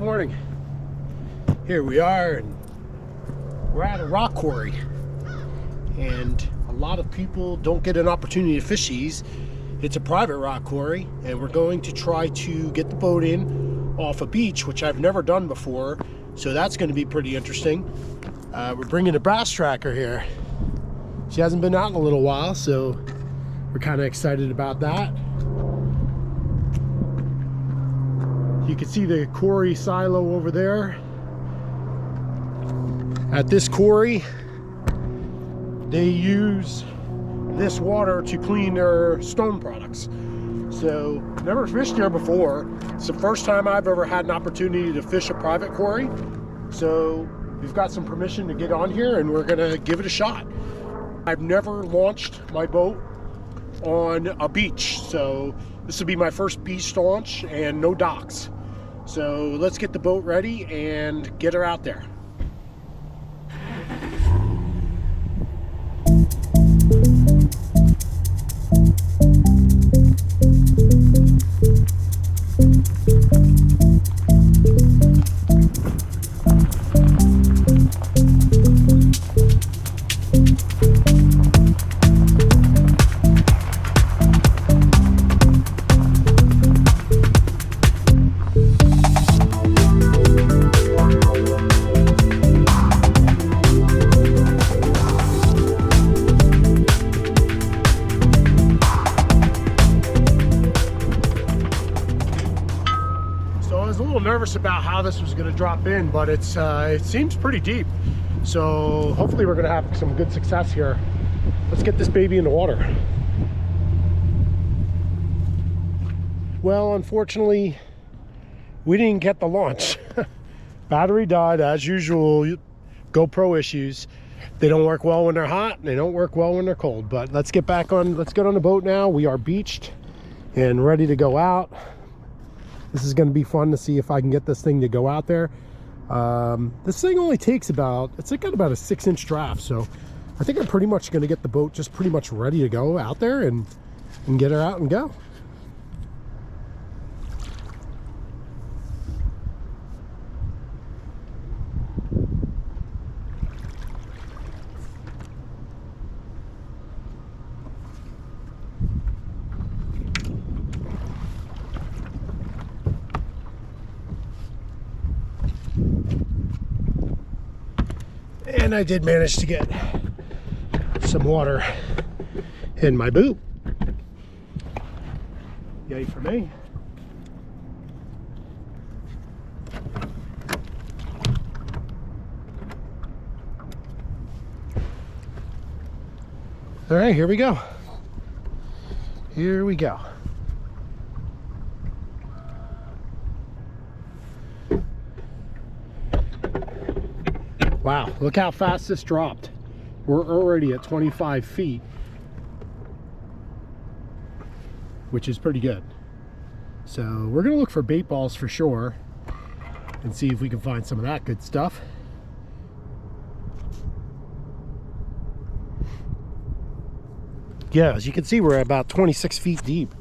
good morning. Here we are, and we're at a rock quarry. And a lot of people don't get an opportunity to fish these. It's a private rock quarry, and we're going to try to get the boat in off a beach, which I've never done before. So that's going to be pretty interesting. We're bringing a bass tracker here. She hasn't been out in a little while, so we're kind of excited about that. You can see the quarry silo over there. At this quarry, they use this water to clean their stone products. So, never fished here before. It's the first time I've ever had an opportunity to fish a private quarry. So, we've got some permission to get on here and we're gonna give it a shot. I've never launched my boat on a beach, so this will be my first beach launch and no docks. So let's get the boat ready and get her out there. Nervous about how this was going to drop in, but it seems pretty deep, so hopefully we're going to have some good success here. Let's get this baby in the water. Well, unfortunately we didn't get the launch. Battery died as usual. GoPro issues. They don't work well when they're hot and they don't work well when they're cold. But let's get back on, let's get on the boat now. We are beached and ready to go out. This is going to be fun to see if I can get this thing to go out there. This thing only takes about, it's got about a 6-inch draft. So I think I'm pretty much going to get the boat just pretty much ready to go out there and get her out and go. And I did manage to get some water in my boot. Yay for me. All right, here we go. Here we go. Wow, look how fast this dropped. We're already at 25 feet, which is pretty good. So we're gonna look for bait balls for sure and see if we can find some of that good stuff. Yeah, as you can see, we're at about 26 feet deep.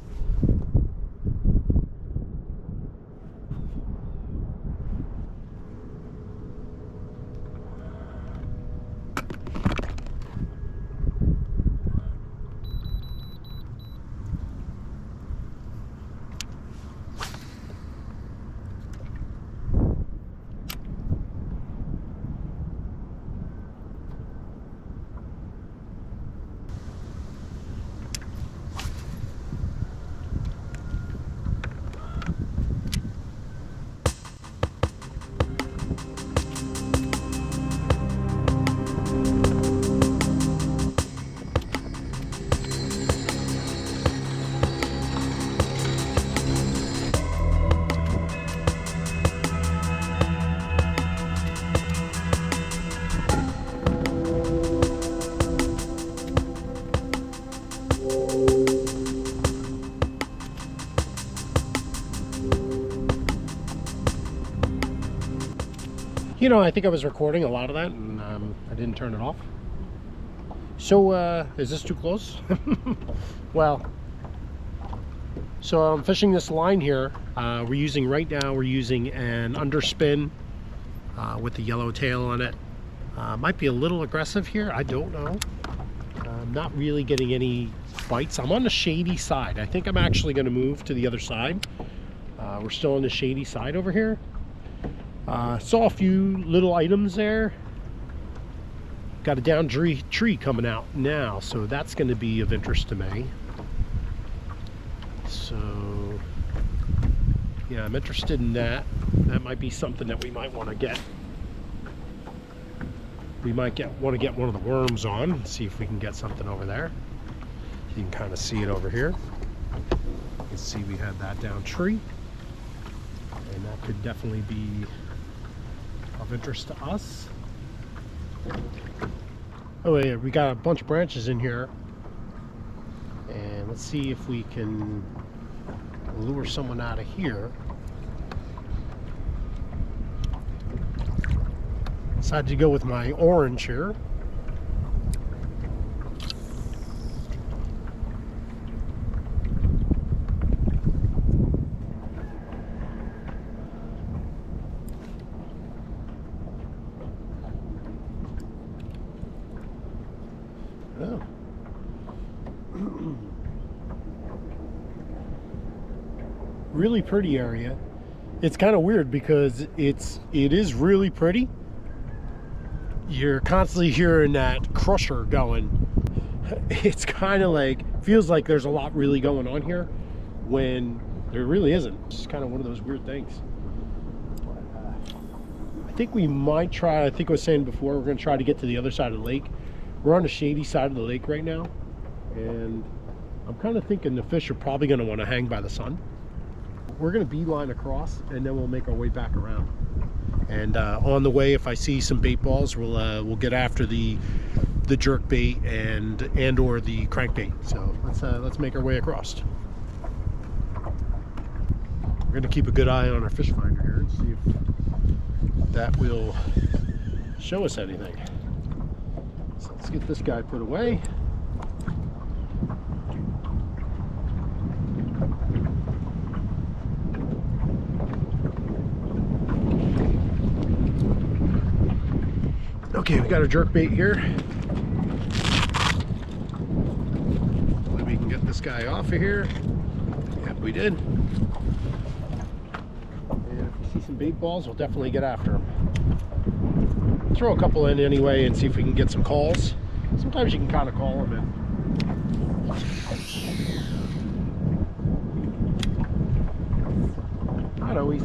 You know, I think I was recording a lot of that and I didn't turn it off. So, is this too close? Well, So I'm fishing this line here. We're using an underspin with the yellow tail on it. Might be a little aggressive here, I don't know. I'm not really getting any bites. I'm on the shady side. I think I'm actually going to move to the other side. We're still on the shady side over here. Saw a few little items there. Got a down tree coming out now, so that's going to be of interest to me. So yeah, I'm interested in that. That might be something that we might want to get. We might want to get one of the worms on and see if we can get something over there. You can kind of see it over here. You can see we had that down tree, and that could definitely be of interest to us. Oh yeah, we got a bunch of branches in here, and let's see if we can lure someone out of here. Decided to go with my orange here. Oh. Really pretty area. It's kind of weird because it is really pretty. You're constantly hearing that crusher going. It's kind of like, feels like there's a lot really going on here when there really isn't. It's kind of one of those weird things. I think we might try, I think I was saying before, we're going to try to get to the other side of the lake. We're on the shady side of the lake right now, and I'm kind of thinking the fish are probably going to want to hang by the sun. We're going to beeline across, and then we'll make our way back around. And on the way, if I see some bait balls, we'll get after the jerk bait and or the crankbait. So let's make our way across. We're going to keep a good eye on our fish finder here and see if that will show us anything. So let's get this guy put away. Okay, we got a jerk bait here. Hopefully we can get this guy off of here. Yep, we did. And if we see some bait balls, we'll definitely get after them. Throw a couple in anyway and see if we can get some calls. Sometimes you can kind of call them in. Not always.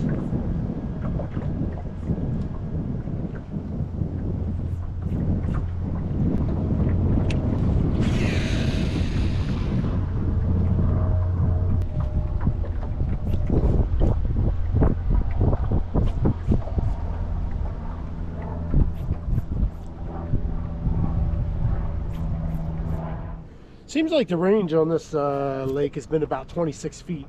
Seems like the range on this lake has been about 26 feet.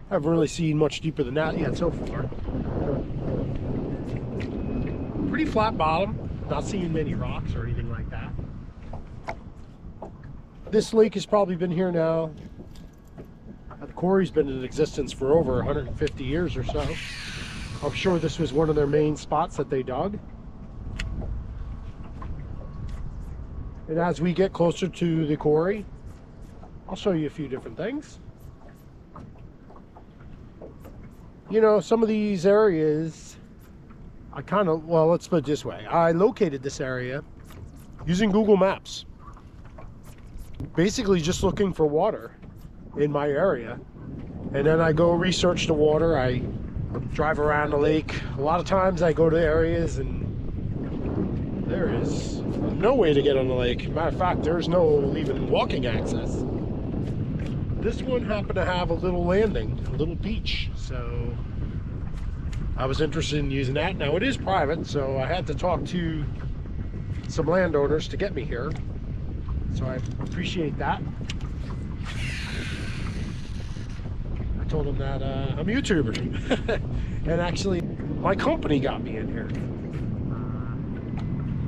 I haven't really seen much deeper than that yet so far. Pretty flat bottom, not seeing many rocks or anything like that. This lake has probably been here now. The quarry's been in existence for over 150 years or so. I'm sure this was one of their main spots that they dug. And as we get closer to the quarry, I'll show you a few different things. You know, some of these areas, well, let's put it this way. I located this area using Google Maps. Basically just looking for water in my area. And then I go research the water. I drive around the lake. A lot of times I go to areas and there is no way to get on the lake. Matter of fact, there's no even walking access. This one happened to have a little landing, a little beach, so I was interested in using that. Now it is private, so I had to talk to some landowners to get me here, so I appreciate that. I told them that I'm a YouTuber, and actually my company got me in here.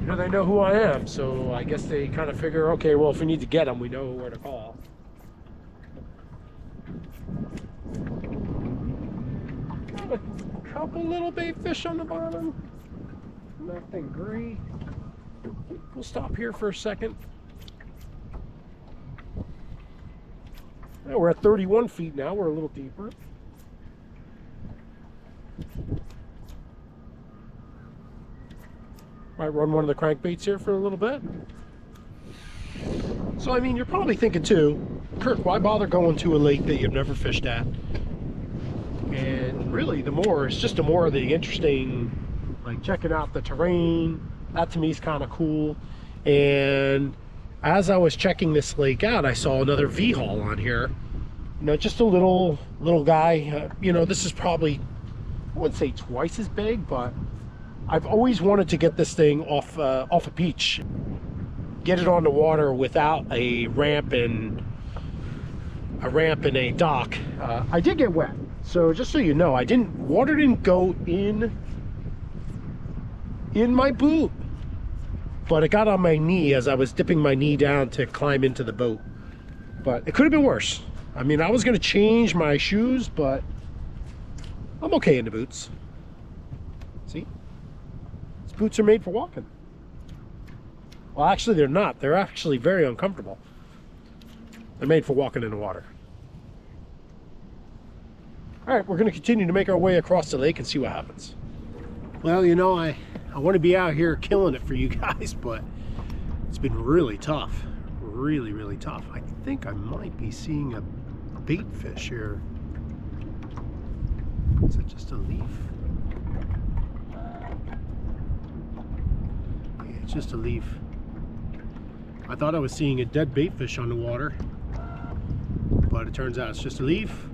know, they know who I am, so I guess they kind of figure, okay, well, if we need to get them, we know where to call. Got a couple little bait fish on the bottom. Nothing great. We'll stop here for a second. Yeah, we're at 31 feet now. We're a little deeper. Might run one of the crankbaits here for a little bit. So, I mean, you're probably thinking too, Kirk, why bother going to a lake that you've never fished at? And really, it's just the more of the interesting, like checking out the terrain. That to me is kind of cool. And as I was checking this lake out, I saw another V-haul on here. You know, just a little guy. You know, this is probably, I wouldn't say twice as big, but I've always wanted to get this thing off a beach, get it on the water without a ramp and a dock. I did get wet, so just so you know, water didn't go in my boot, but it got on my knee as I was dipping my knee down to climb into the boat. But it could have been worse. I mean, I was going to change my shoes, but I'm okay in the boots. See? These boots are made for walking. Well, actually, they're not. They're actually very uncomfortable. They're made for walking in the water. All right, we're going to continue to make our way across the lake and see what happens. Well, you know, I want to be out here killing it for you guys, but it's been really tough. Really, really tough. I think I might be seeing a bait fish here. Is it just a leaf? Yeah, it's just a leaf. I thought I was seeing a dead bait fish on the water, but it turns out it's just a leaf.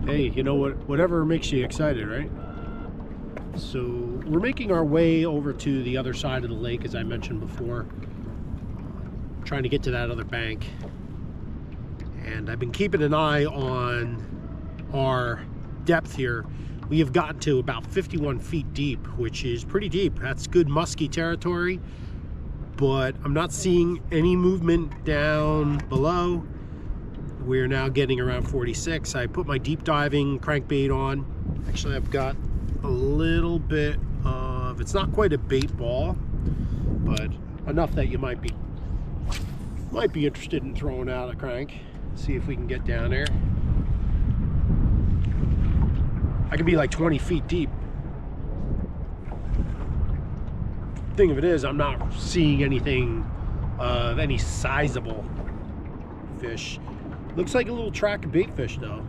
Hey, you know what? Whatever makes you excited, right? So we're making our way over to the other side of the lake, as I mentioned before, trying to get to that other bank. And I've been keeping an eye on our depth here. We have gotten to about 51 feet deep, which is pretty deep. That's good musky territory, but I'm not seeing any movement down below. We're now getting around 46. I put my deep diving crankbait on. Actually, I've got a little bit of, it's not quite a bait ball, but enough that you might be interested in throwing out a crank. See if we can get down there. I could be like 20 feet deep. Thing of it is, I'm not seeing anything of any sizable fish. Looks like a little track of bait fish though.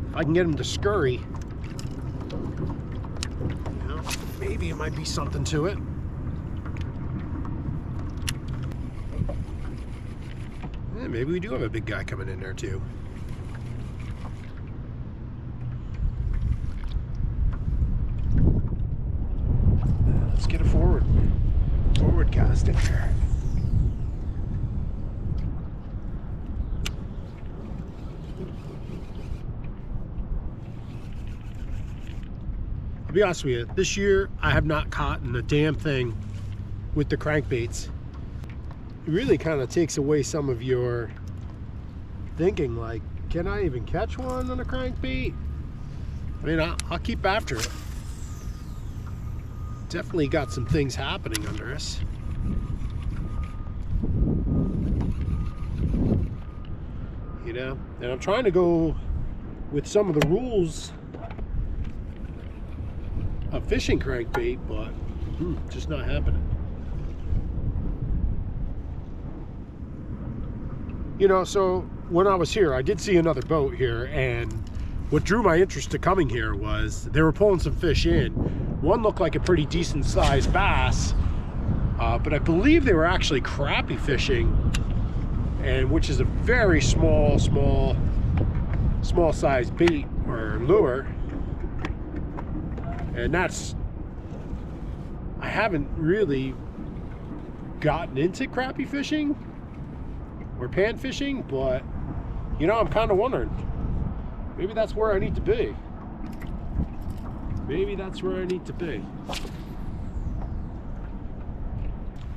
If I can get him to scurry, you know, maybe it might be something to it. Yeah, maybe we do have a big guy coming in there too. Let's get a forward cast in here. I'll be honest with you, this year I have not caught a damn thing with the crankbaits. It really kind of takes away some of your thinking, like, can I even catch one on a crankbait? I mean, I'll keep after it. Definitely got some things happening under us. You know, and I'm trying to go with some of the rules of fishing crankbait, but just not happening. You know, so when I was here, I did see another boat here, and what drew my interest to coming here was they were pulling some fish in. One looked like a pretty decent sized bass, but I believe they were actually crappie fishing, and which is a very small size bait or lure. And that's, I haven't really gotten into crappie fishing or pan fishing, but you know, I'm kind of wondering, maybe that's where I need to be. Maybe that's where I need to be.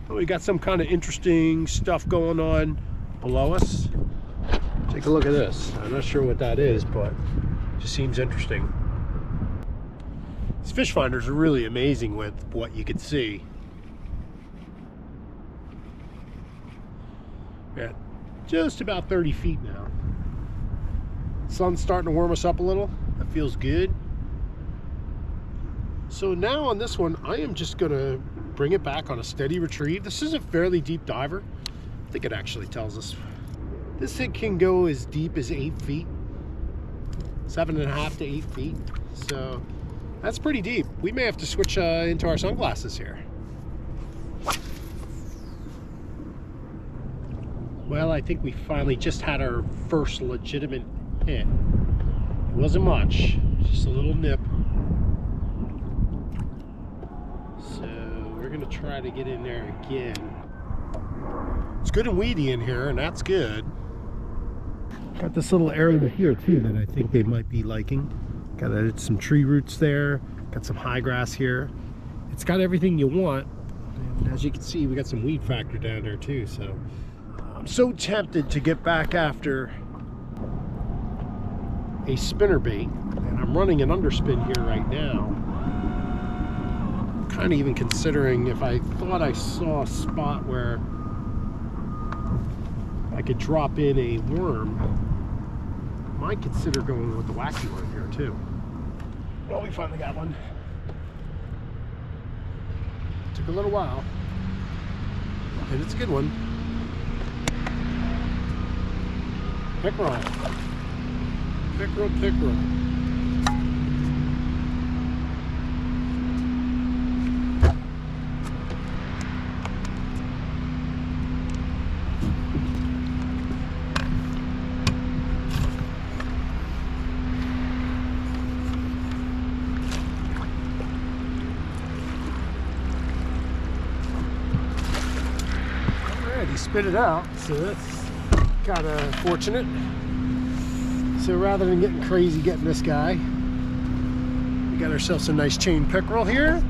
Oh, we got some kind of interesting stuff going on below us. Take a look at this. I'm not sure what that is, but it just seems interesting. These fish finders are really amazing with what you can see. Yeah, just about 30 feet now. Sun's starting to warm us up a little. That feels good. So now on this one, I am just gonna bring it back on a steady retrieve. This is a fairly deep diver. I think it actually tells us. This thing can go as deep as 8 feet. 7.5 to 8 feet. So that's pretty deep. We may have to switch into our sunglasses here. Well, I think we finally just had our first legitimate hit. It wasn't much, just a little nip. So we're gonna try to get in there again. It's good and weedy in here, and that's good. Got this little area here too that I think they might be liking. Got some tree roots there, got some high grass here. It's got everything you want. And as you can see, we got some weed factor down there too, so I'm so tempted to get back after a spinnerbait, and I'm running an underspin here right now. I'm kind of even considering if I thought I saw a spot where I could drop in a worm, I might consider going with the wacky worm here too. Well, we finally got one. Took a little while, and it's a good one. Pickerel. Pickerel, pickerel. Alright, he spit it out, so that's kind of fortunate. So rather than getting crazy getting this guy, we got ourselves a nice chain pickerel here.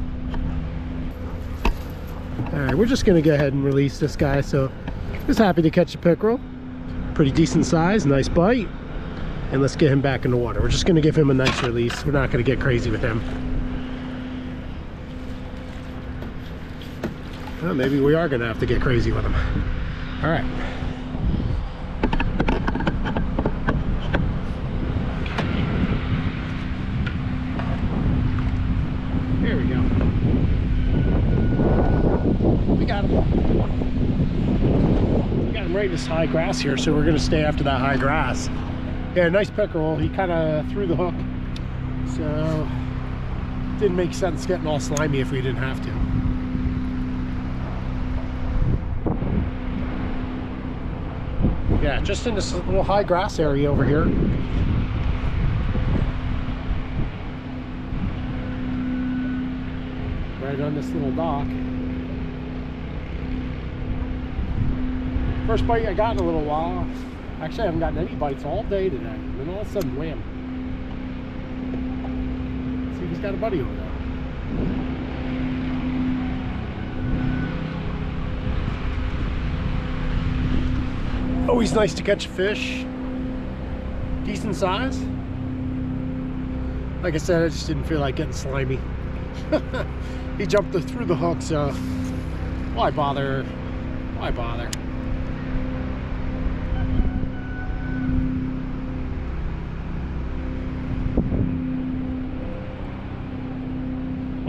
All right, we're just gonna go ahead and release this guy. So just happy to catch a pickerel, pretty decent size, nice bite, and let's get him back in the water. We're just gonna give him a nice release. We're not gonna get crazy with him. Well, maybe we are gonna have to get crazy with him. All right. There we go. We got him. We got him right in this high grass here, so we're gonna stay after that high grass. Yeah, nice pickerel. He kind of threw the hook, so didn't make sense getting all slimy if we didn't have to. Yeah, just in this little high grass area over here. Right on this little dock. First bite I got in a little while. Actually, I haven't gotten any bites all day today. And then all of a sudden, wham. Let's see if he's got a buddy over there. Always nice to catch a fish. Decent size. Like I said, I just didn't feel like getting slimy. He jumped through the hook, so why bother? Why bother?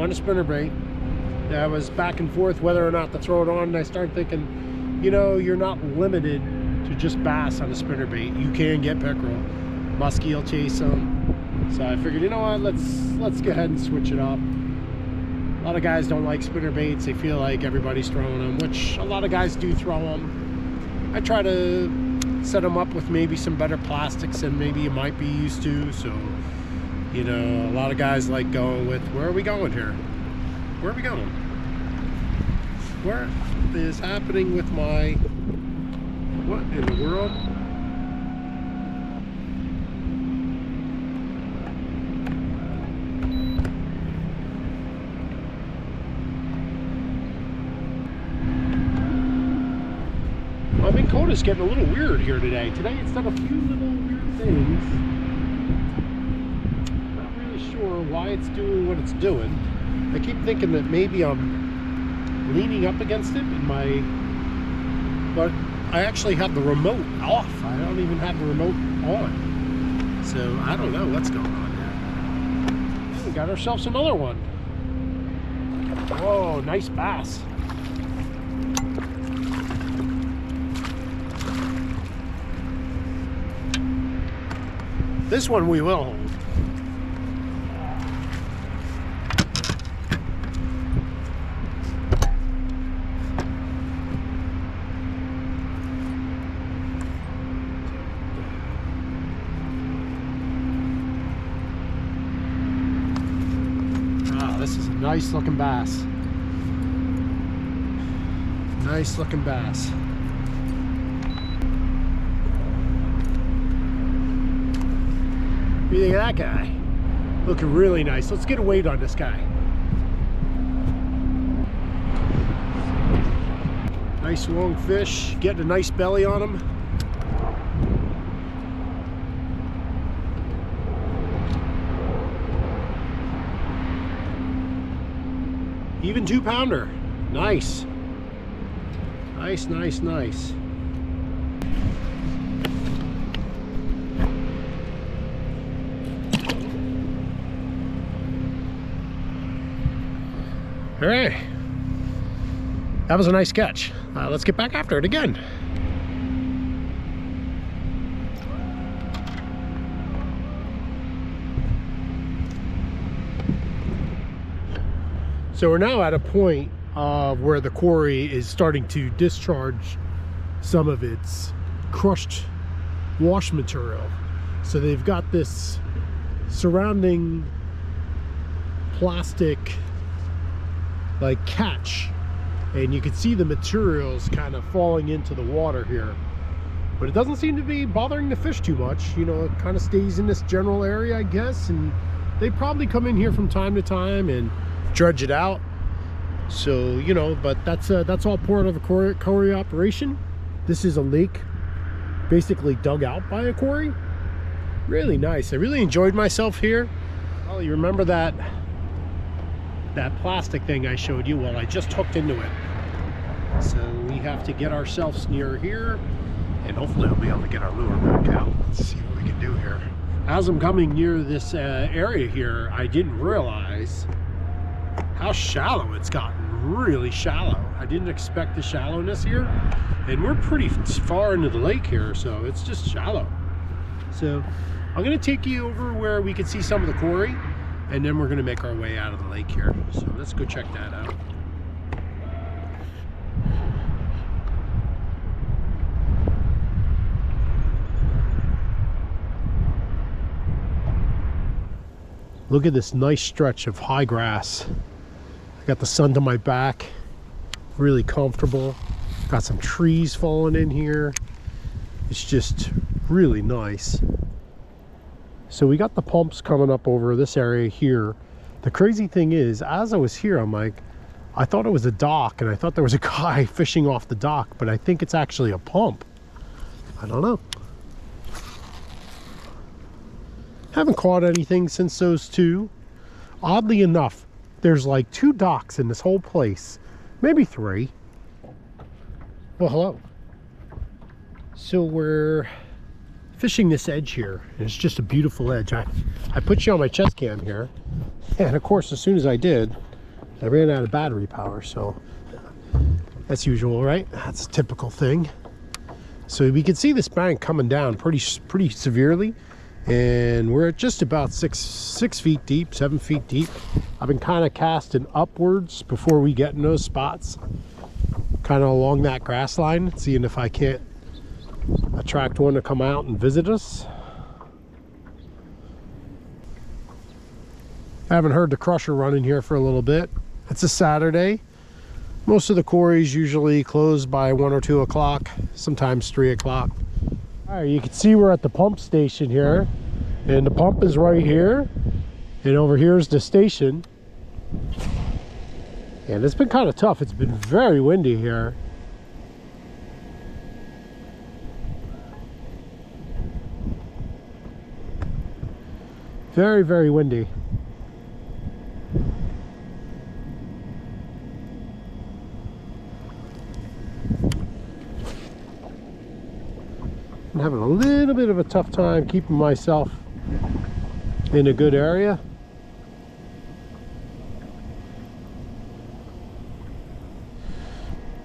On a spinnerbait. Yeah, I was back and forth whether or not to throw it on, and I started thinking, you know, you're not limited to just bass on a spinnerbait. You can get pickerel. Muskie will chase them. So I figured, you know what, let's go ahead and switch it up. A lot of guys don't like spinnerbaits. They feel like everybody's throwing them, which a lot of guys do throw them. I try to set them up with maybe some better plastics than maybe you might be used to. So, you know, a lot of guys like going with, where are we going here? Where are we going? What is happening with my, what in the world? My Minn Kota's getting a little weird here today. Today it's done a few little weird things. Not really sure why it's doing what it's doing. I keep thinking that maybe I'm leaning up against it in my... But I actually have the remote off. I don't even have the remote on. So I don't know what's going on there. We got ourselves another one. Whoa, nice bass. This one we will hold. Wow, this is a nice looking bass. Nice looking bass. What do you think of that guy? Looking really nice. Let's get a weight on this guy. Nice long fish, getting a nice belly on him. Even 2-pounder. Nice. Nice, nice, nice. All right, that was a nice catch. Let's get back after it again. So we're now at a point where the quarry is starting to discharge some of its crushed wash material. So they've got this surrounding plastic like catch, and you can see the materials kind of falling into the water here, but it doesn't seem to be bothering the fish too much. You know, it kind of stays in this general area, I guess, and they probably come in here from time to time and dredge it out. So, you know, but that's all part of a quarry operation. This is a lake basically dug out by a quarry. Really nice. I really enjoyed myself here. Well, you remember that plastic thing I showed you? Well, I just hooked into it. So we have to get ourselves near here, and hopefully we'll be able to get our lure back out. Let's see what we can do here. As I'm coming near this area here, I didn't realize how shallow it's gotten. Really shallow. I didn't expect the shallowness here, and we're pretty far into the lake here, so it's just shallow. So I'm going to take you over where we can see some of the quarry, and then we're going to make our way out of the lake here. So let's go check that out. Look at this nice stretch of high grass. I got the sun to my back, really comfortable. Got some trees falling in here. It's just really nice. So we got the pumps coming up over this area here. The crazy thing is, as I was here, I'm like, I thought it was a dock, and I thought there was a guy fishing off the dock, but I think it's actually a pump. I don't know. Haven't caught anything since those two. Oddly enough, there's like 2 docks in this whole place, maybe 3. Well, hello. So we're fishing this edge here, and it's just a beautiful edge. I put you on my chest cam here, and of course, as soon as I did, I ran out of battery power. So that's usual, right? That's a typical thing. So we can see this bank coming down pretty severely, and we're at just about 6 feet deep, 7 feet deep. I've been kind of casting upwards before we get in those spots, kind of along that grass line, seeing if I can't attract one to come out and visit us. I haven't heard the crusher running here for a little bit. It's a Saturday. Most of the quarries usually close by 1 or 2 o'clock, sometimes 3 o'clock. All right, you can see we're at the pump station here, and the pump is right here, and over here is the station. And it's been kind of tough. It's been very windy here. Very, very windy. I'm having a little bit of a tough time keeping myself in a good area.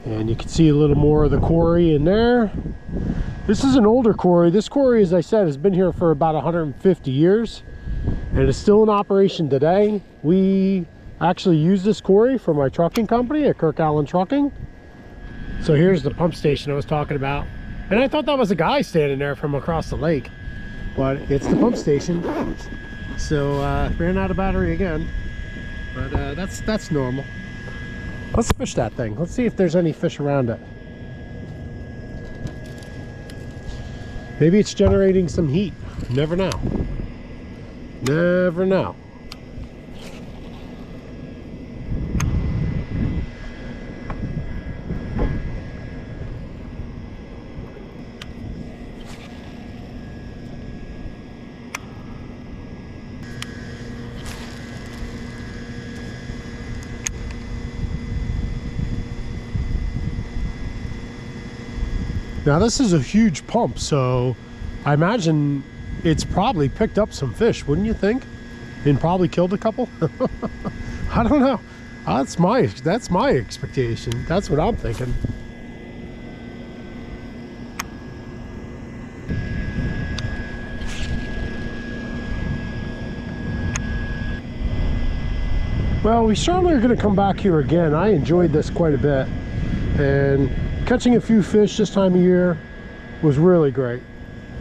And you can see a little more of the quarry in there. This is an older quarry. This quarry, as I said, has been here for about 150 years and it's still in operation today. We actually use this quarry for my trucking company at Kirk Allen Trucking. So here's the pump station I was talking about. And I thought that was a guy standing there from across the lake, but it's the pump station. So ran out of battery again, but that's normal. Let's fish that thing. Let's see if there's any fish around it. Maybe it's generating some heat. Never know. Never know. Now this is a huge pump, so I imagine it's probably picked up some fish, wouldn't you think? And probably killed a couple? I don't know. That's my expectation. That's what I'm thinking. Well, we certainly are going to come back here again. I enjoyed this quite a bit, and catching a few fish this time of year was really great.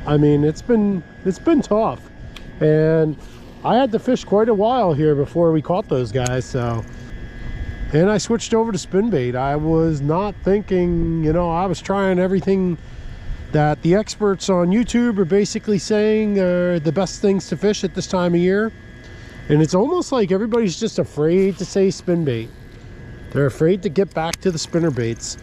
I mean, it's been tough, and I had to fish quite a while here before we caught those guys. So, and I switched over to spin bait. I was not thinking, you know, I was trying everything that the experts on YouTube are basically saying are the best things to fish at this time of year. And it's almost like everybody's just afraid to say spin bait. They're afraid to get back to the spinner baits.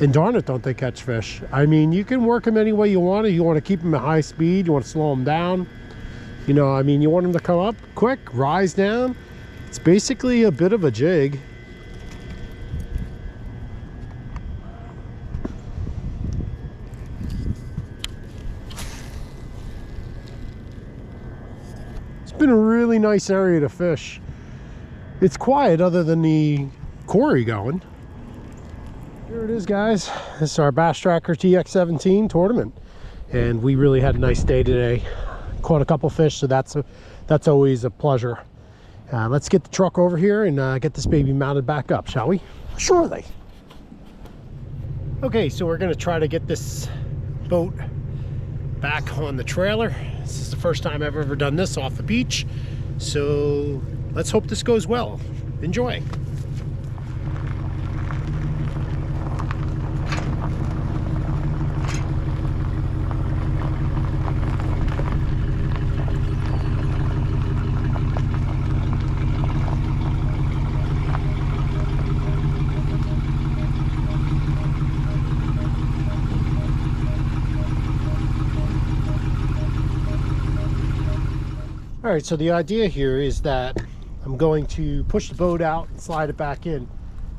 And darn it, don't they catch fish. I mean, you can work them any way you want to. You want to keep them at high speed. You want to slow them down. You know, I mean, you want them to come up quick, rise down. It's basically a bit of a jig. It's been a really nice area to fish. It's quiet other than the quarry going. Here it is, guys. This is our Bass Tracker TX17 tournament, and we really had a nice day today. Caught a couple fish, so that's always a pleasure. Let's get the truck over here and get this baby mounted back up, shall we? Surely. Okay, so we're going to try to get this boat back on the trailer. This is the first time I've ever done this off the beach, so let's hope this goes well. Enjoy. All right, so the idea here is that I'm going to push the boat out and slide it back in.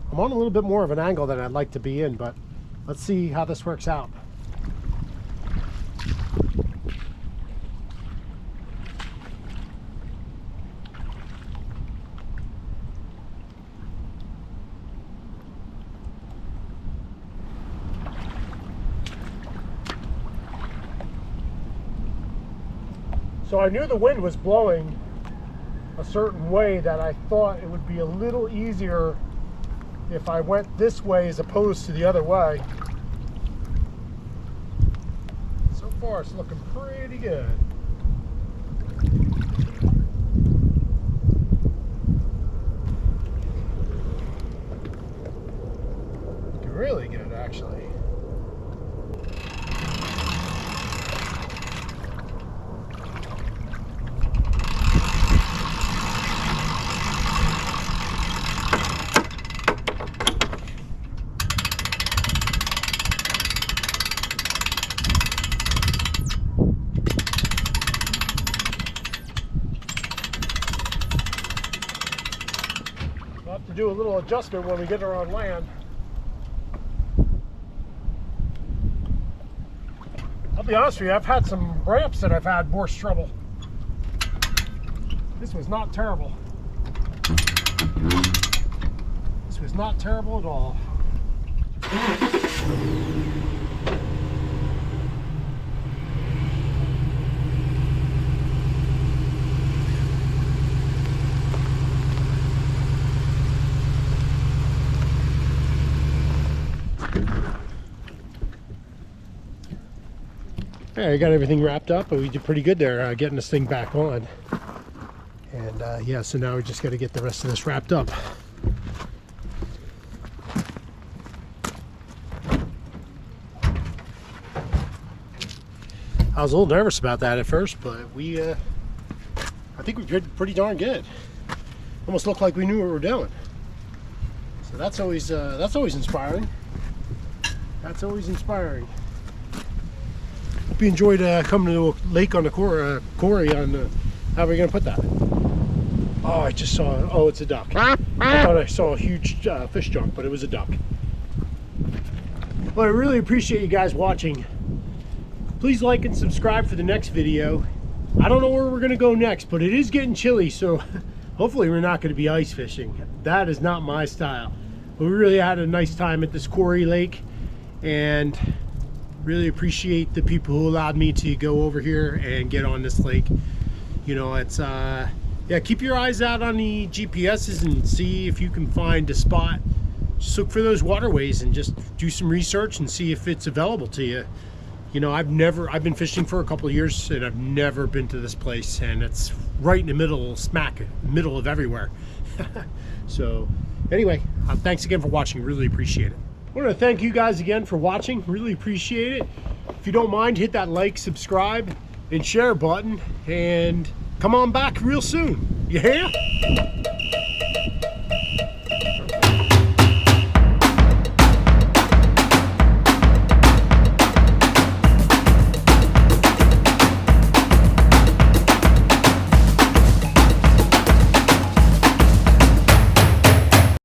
I'm on a little bit more of an angle than I'd like to be in, but let's see how this works out. So I knew the wind was blowing a certain way that I thought it would be a little easier if I went this way as opposed to the other way. So far it's looking pretty good. Looking really good, actually. do a little adjustment when we get her on land. I'll be honest with you, I've had some ramps that I've had worse trouble. This was not terrible. This was not terrible at all. I got everything wrapped up, but we did pretty good there getting this thing back on. And yeah, so now we just got to get the rest of this wrapped up. I was a little nervous about that at first, but I think we did pretty darn good. Almost looked like we knew what we were doing. So that's always inspiring. That's always inspiring. Hope you enjoyed coming to a lake on the quarry on how are we going to put that? Oh, I just saw, oh, it's a duck. I thought I saw a huge fish jump, but it was a duck. Well, I really appreciate you guys watching. Please like and subscribe for the next video. I don't know where we're going to go next, but it is getting chilly, so hopefully we're not going to be ice fishing. That is not my style. But we really had a nice time at this Quarry Lake, and really appreciate the people who allowed me to go over here and get on this lake. You know, it's yeah, keep your eyes out on the GPSs and see if you can find a spot. Just look for those waterways and just do some research and see if it's available to you. You know, I've been fishing for a couple of years and I've never been to this place, and it's right in the middle, smack middle of everywhere. So anyway, thanks again for watching. Really appreciate it. I want to thank you guys again for watching. Really appreciate it. If you don't mind, hit that like, subscribe, and share button, and come on back real soon. You hear?